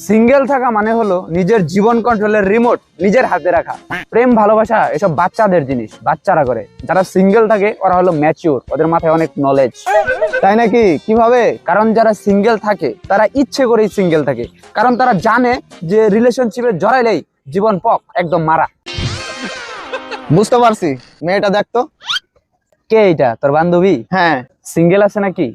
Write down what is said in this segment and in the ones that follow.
Single থাকা মানে হলো নিজের জীবন কন্ট্রোলের রিমোট নিজের হাতে রাখা। প্রেম ভালোবাসা এসব বাচ্চাদের জিনিস, বাচ্চারা করে। যারা সিঙ্গেল থাকে ওরা হলো ম্যাচিওর, ওদের মাথায় অনেক নলেজ। তাই নাকি? কিভাবে? কারণ যারা সিঙ্গেল থাকে তারা ইচ্ছে করেই সিঙ্গেল থাকে, কারণ তারা জানে যে রিলেশনশিপে জড়াইলেই জীবন পক একদম মারা। বুঝতে পারছি। মেয়েটা দেখতো। কে এটা? তোর বান্ধবী? হ্যাঁ। সিঙ্গেল আছে নাকি?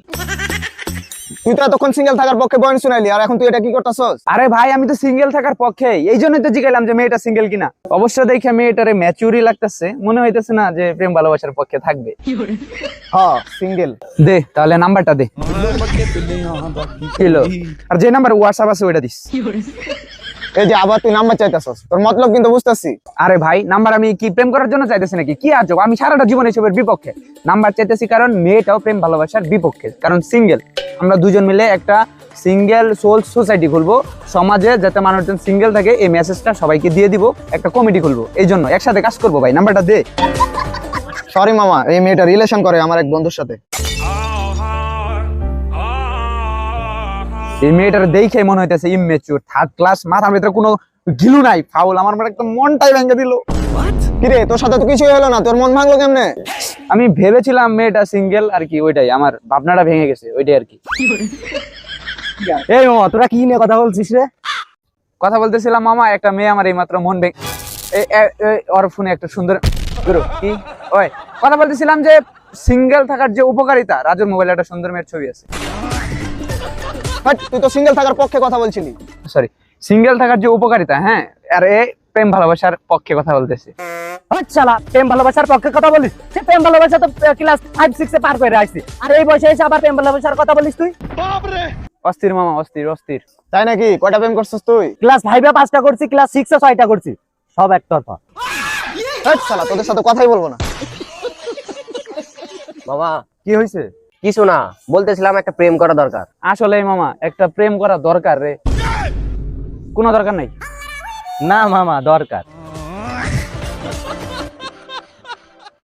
তুই তো এতক্ষণ সিঙ্গেল থাকার পক্ষে বয়ান শুনাইলি, আর এখন তুই এটা কি করতেছস? আরে ভাই, আমি তো সিঙ্গেল থাকার পক্ষে, এই জন্যই তো জিজ্ঞাসলাম যে মেয়েটা সিঙ্গেল কিনা। অবশ্য দেখে মেয়েটারে ম্যাচুরি লাগতেছে, মনে হইতেছে না যে প্রেম ভালোবাসার পক্ষে থাকবে। হ্যাঁ, সিঙ্গেল। দে তাহলে নাম্বারটা দে। কিলো আর যে নাম্বার হোয়াটসঅ্যাপ আছে ওইটা দিস। এই যে আবার তুই নাম্বার চাইতেছস, তোর মতলব কিন্তু বুঝতেছি। আরে ভাই, নাম্বার আমি কি প্রেম করার জন্য চাইতেছি নাকি? কি আজব, আমি সারাটা জীবন এসবের বিপক্ষে। নাম্বার চাইতেছি কারণ মেয়েটাও প্রেম ভালোবাসার বিপক্ষে, কারণ সিঙ্গেল। আমরা দুজন মিলে একটা সিঙ্গেল সোল সোসাইটি খুলবো সমাজে, যাতে মানুষজন সিঙ্গেল থাকে। এই মেসেজটা সবাইকে দিয়ে দিব, একটা কমিটি খুলবো, এই জন্য একসাথে কাজ করবো। ভাই নাম্বারটা দে। সরি মামা, এই মেয়েটা রিলেশন করে আমার এক বন্ধুর সাথে। এই মেয়েটার দেখে মনে হইতেছে ইমমেচুর, থার্ড ক্লাস, মাথার ভিতরে কোনো গিলু নাই, ফাউল। আমার মানে একদম মনটাই ভেঙে দিল। কিরে, তোর সাথে তো কিছুই হলো না, তোর মন ভাঙলো কেমনে? আমি ভেবেছিলাম মেয়েটা সিঙ্গেল আর কি, ওইটাই আমার ভাবনাটা ভেঙে গেছে, ওইটাই আর কি। এই মামা, তোরা কি নিয়ে কথা বলছিস রে? কথা বলতেছিলাম মামা, একটা মেয়ে আমার এইমাত্র মন ভেঙে, ওর ফোনে একটা সুন্দর কি ওই কথা বলতেছিলাম যে সিঙ্গেল থাকার যে উপকারিতা। রাজুর মোবাইলে একটা সুন্দর মেয়ের ছবি আছে। হাট, তুই তো সিঙ্গেল থাকার পক্ষে কথা বলছিলি। সরি, সিঙ্গেল থাকার যে উপকারিতা। হ্যাঁ, আর এ প্রেম ভালোবাসার পক্ষে কথা বলতেছে। আচ্ছা, প্রেম ভালোবাসার পক্ষে কথা বলিস? সে প্রেম ভালোবাসা তো ক্লাস 5-6 এ পার করে আসছি, আর এই বয়সে এসে আবার প্রেম ভালোবাসার কথা বলিস তুই? অস্থির মামা, অস্থির অস্থির। তাই নাকি? কয়টা প্রেম করছিস তুই? ক্লাস 5 এ 5টা করছি, ক্লাস 6 এ 6টা করছি, সব একতরফা। হাট শালা, তোদের সাথে কথাই বলবো না। মামা কি হয়েছে? কিছু না, বলতেছিলাম একটা প্রেম করা দরকার। আসলে মামা একটা প্রেম করা দরকার রে। কোনো দরকার নাই। না মামা, দরকার।